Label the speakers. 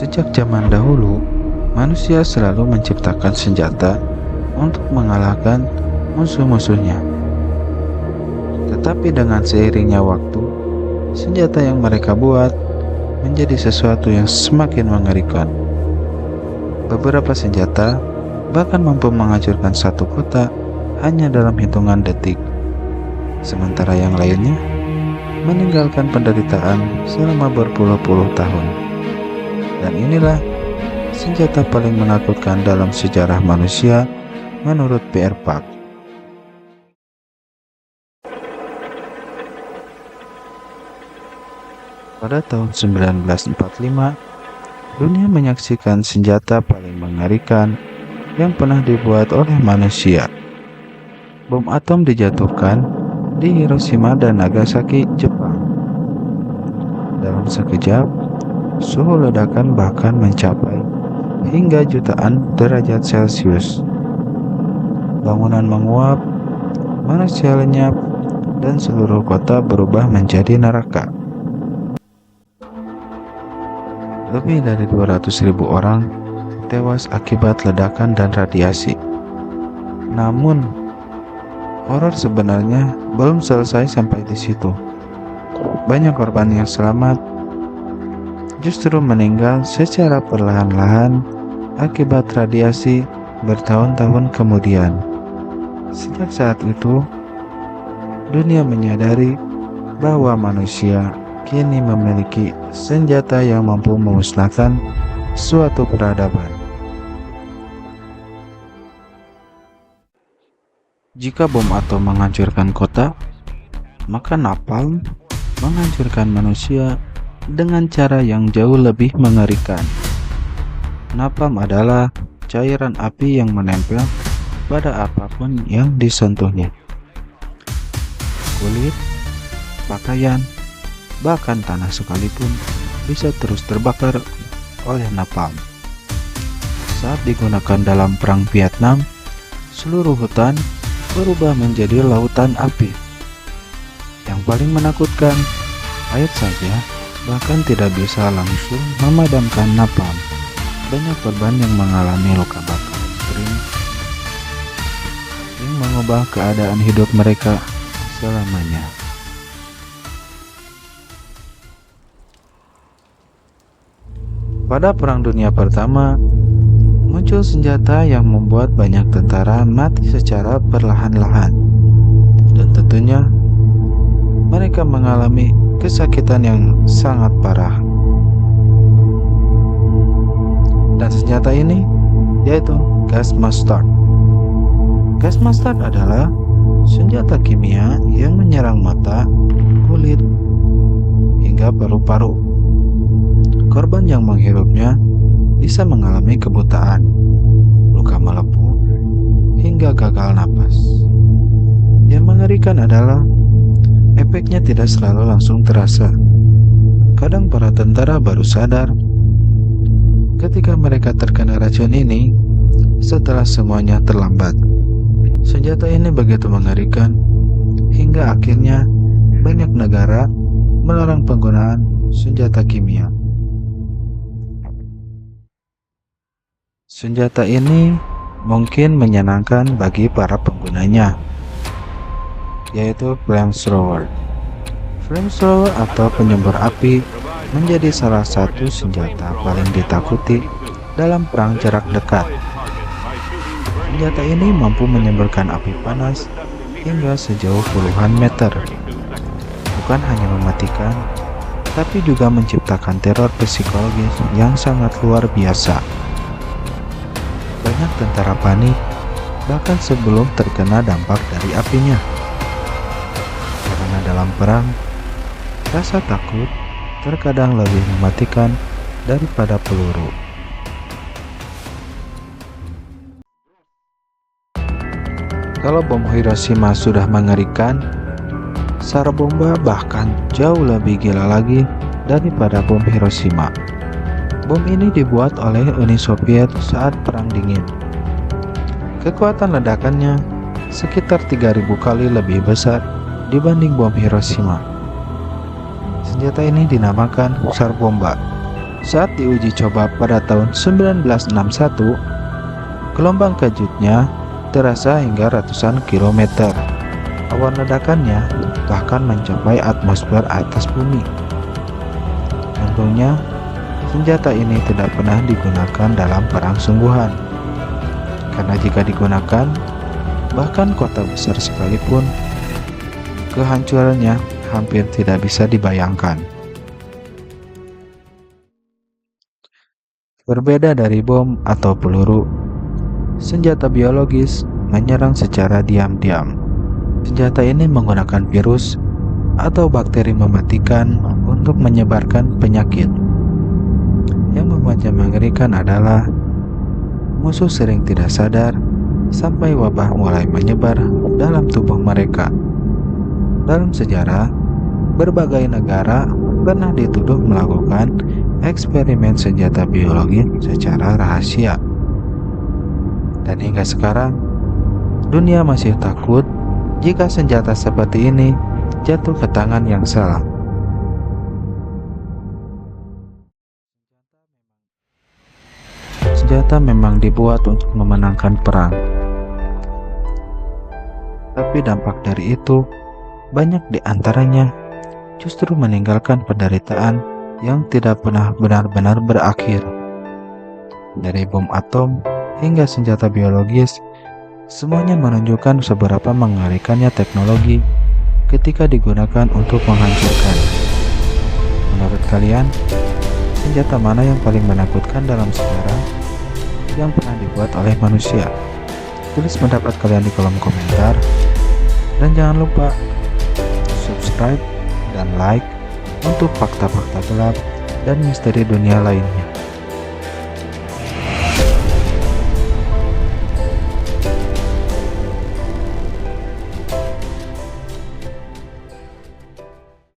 Speaker 1: Sejak zaman dahulu, manusia selalu menciptakan senjata untuk mengalahkan musuh-musuhnya. Tetapi dengan seiringnya waktu, senjata yang mereka buat menjadi sesuatu yang semakin mengerikan. Beberapa senjata bahkan mampu menghancurkan satu kota hanya dalam hitungan detik, sementara yang lainnya meninggalkan penderitaan selama berpuluh-puluh tahun. Dan inilah senjata paling menakutkan dalam sejarah manusia menurut Pierre Pak. Pada tahun 1945, dunia menyaksikan senjata paling mengerikan yang pernah dibuat oleh manusia. Bom atom dijatuhkan di Hiroshima dan Nagasaki, Jepang. Dalam sekejap, suhu ledakan bahkan mencapai hingga jutaan derajat Celcius. Bangunan menguap, manusia lenyap, dan seluruh kota berubah menjadi neraka. Lebih dari 200.000 orang tewas akibat ledakan dan radiasi. Namun, horor sebenarnya belum selesai sampai di situ. Banyak korban yang selamat justru meninggal secara perlahan-lahan akibat radiasi bertahun-tahun kemudian. Sejak saat itu, dunia menyadari bahwa manusia kini memiliki senjata yang mampu memusnahkan suatu peradaban. Jika bom atom menghancurkan kota, maka napalm menghancurkan manusia dengan cara yang jauh lebih mengerikan. Napalm adalah cairan api yang menempel pada apapun yang disentuhnya. Kulit, pakaian, bahkan tanah sekalipun bisa terus terbakar oleh napalm. Saat digunakan dalam Perang Vietnam, seluruh hutan berubah menjadi lautan api. Yang paling menakutkan, air saja bahkan tidak bisa langsung memadamkan napalm. Banyak korban yang mengalami luka bakar ekstrim yang mengubah keadaan hidup mereka selamanya. Pada Perang Dunia Pertama, muncul senjata yang membuat banyak tentara mati secara perlahan-lahan. Dan tentunya, mereka mengalami kesakitan yang sangat parah. Dan senjata ini yaitu gas mustard. Gas mustard adalah senjata kimia yang menyerang mata, kulit, hingga paru-paru. Korban yang menghirupnya bisa mengalami kebutaan, luka melepuh, hingga gagal napas. Yang mengerikan adalah efeknya tidak selalu langsung terasa. Kadang para tentara baru sadar ketika mereka terkena racun ini setelah semuanya terlambat. Senjata ini begitu mengerikan hingga akhirnya banyak negara melarang penggunaan senjata kimia. Senjata ini mungkin menyenangkan bagi para penggunanya, yaitu flamethrower. Flamethrower atau penyembur api menjadi salah satu senjata paling ditakuti dalam perang jarak dekat. Senjata ini mampu menyemburkan api panas hingga sejauh puluhan meter. Bukan hanya mematikan, tapi juga menciptakan teror psikologis yang sangat luar biasa. Banyak tentara panik bahkan sebelum terkena dampak dari apinya. Karena dalam perang, rasa takut terkadang lebih mematikan daripada peluru. Kalau bom Hiroshima sudah mengerikan, Sarabomba bahkan jauh lebih gila lagi daripada bom Hiroshima. Bom ini dibuat oleh Uni Soviet saat Perang Dingin. Kekuatan ledakannya sekitar 3.000 kali lebih besar dibanding bom Hiroshima. Senjata ini dinamakan Tsar Bomba Saat diuji coba pada tahun 1961, gelombang kejutnya terasa hingga ratusan kilometer. Awan ledakannya bahkan mencapai atmosfer atas bumi. Untungnya, senjata ini tidak pernah digunakan dalam perang sungguhan. Karena jika digunakan, bahkan kota besar sekalipun, kehancurannya hampir tidak bisa dibayangkan. Berbeda dari bom atau peluru, senjata biologis menyerang secara diam-diam. Senjata ini menggunakan virus atau bakteri mematikan untuk menyebarkan penyakit. Yang membuatnya mengerikan adalah musuh sering tidak sadar sampai wabah mulai menyebar dalam tubuh mereka. Dalam sejarah, berbagai negara pernah dituduh melakukan eksperimen senjata biologi secara rahasia. Dan hingga sekarang, dunia masih takut jika senjata seperti ini jatuh ke tangan yang salah. Senjata memang dibuat untuk memenangkan perang, tapi dampak dari itu banyak di antaranya justru meninggalkan penderitaan yang tidak pernah benar-benar berakhir. Dari bom atom hingga senjata biologis, semuanya menunjukkan seberapa mengerikannya teknologi ketika digunakan untuk menghancurkan. Menurut kalian, senjata mana yang paling menakutkan dalam sejarah yang pernah dibuat oleh manusia? Tulis pendapat kalian di kolom komentar. Dan jangan lupa subscribe dan like untuk fakta-fakta gelap dan misteri dunia lainnya.